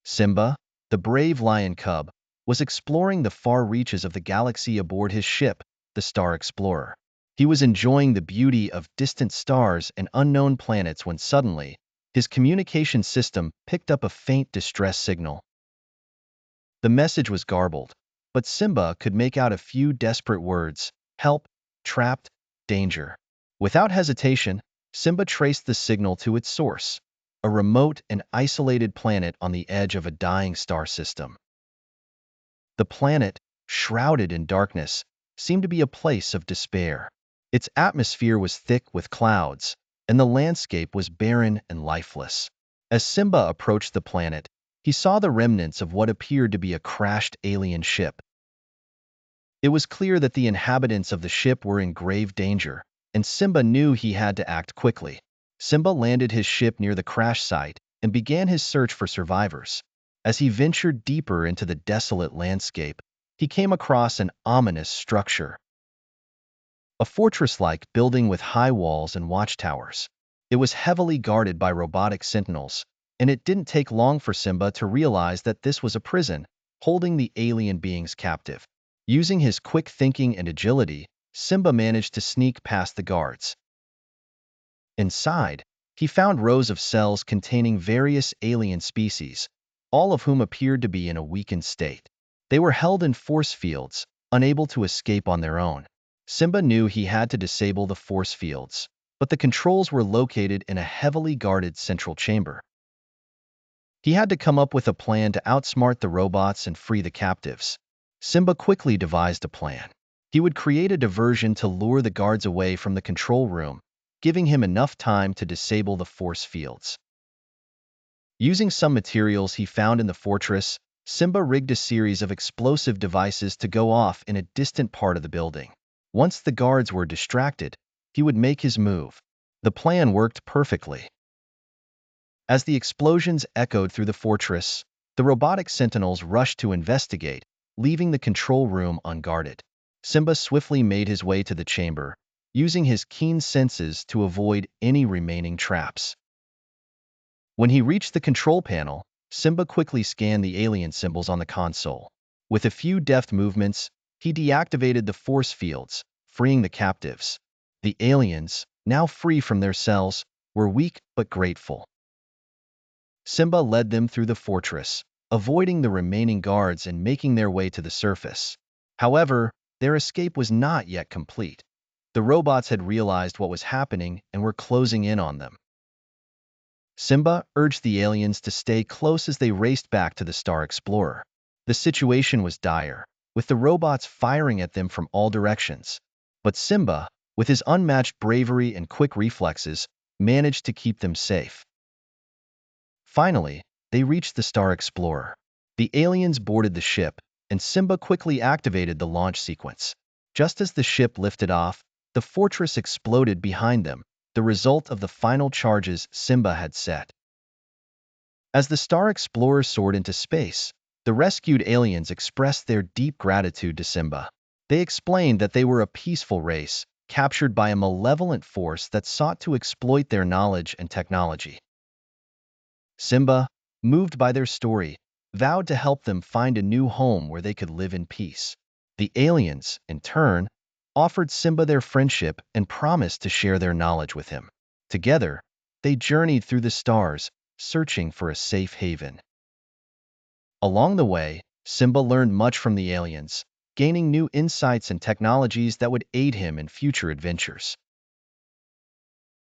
Simba, the brave lion cub, was exploring the far reaches of the galaxy aboard his ship, the Star Explorer. He was enjoying the beauty of distant stars and unknown planets when suddenly, his communication system picked up a faint distress signal. The message was garbled, but Simba could make out a few desperate words: help, trapped, danger. Without hesitation, Simba traced the signal to its source, a remote and isolated planet on the edge of a dying star system. The planet, shrouded in darkness, seemed to be a place of despair. Its atmosphere was thick with clouds, and the landscape was barren and lifeless. As Simba approached the planet, he saw the remnants of what appeared to be a crashed alien ship. It was clear that the inhabitants of the ship were in grave danger, and Simba knew he had to act quickly. Simba landed his ship near the crash site and began his search for survivors. As he ventured deeper into the desolate landscape, he came across an ominous structure. A fortress-like building with high walls and watchtowers. It was heavily guarded by robotic sentinels, and it didn't take long for Simba to realize that this was a prison, holding the alien beings captive. Using his quick thinking and agility, Simba managed to sneak past the guards. Inside, he found rows of cells containing various alien species, all of whom appeared to be in a weakened state. They were held in force fields, unable to escape on their own. Simba knew he had to disable the force fields, but the controls were located in a heavily guarded central chamber. He had to come up with a plan to outsmart the robots and free the captives. Simba quickly devised a plan. He would create a diversion to lure the guards away from the control room, giving him enough time to disable the force fields. Using some materials he found in the fortress, Simba rigged a series of explosive devices to go off in a distant part of the building. Once the guards were distracted, he would make his move. The plan worked perfectly. As the explosions echoed through the fortress, the robotic sentinels rushed to investigate, leaving the control room unguarded. Simba swiftly made his way to the chamber, using his keen senses to avoid any remaining traps. When he reached the control panel, Simba quickly scanned the alien symbols on the console. With a few deft movements, he deactivated the force fields, freeing the captives. The aliens, now free from their cells, were weak but grateful. Simba led them through the fortress, avoiding the remaining guards and making their way to the surface. However, their escape was not yet complete. The robots had realized what was happening and were closing in on them. Simba urged the aliens to stay close as they raced back to the Star Explorer. The situation was dire, with the robots firing at them from all directions. But Simba, with his unmatched bravery and quick reflexes, managed to keep them safe. Finally, they reached the Star Explorer. The aliens boarded the ship, and Simba quickly activated the launch sequence. Just as the ship lifted off, the fortress exploded behind them, the result of the final charges Simba had set. As the Star Explorer soared into space, the rescued aliens expressed their deep gratitude to Simba. They explained that they were a peaceful race, captured by a malevolent force that sought to exploit their knowledge and technology. Simba, moved by their story, vowed to help them find a new home where they could live in peace. The aliens, in turn, offered Simba their friendship and promised to share their knowledge with him. Together, they journeyed through the stars, searching for a safe haven. Along the way, Simba learned much from the aliens, gaining new insights and technologies that would aid him in future adventures.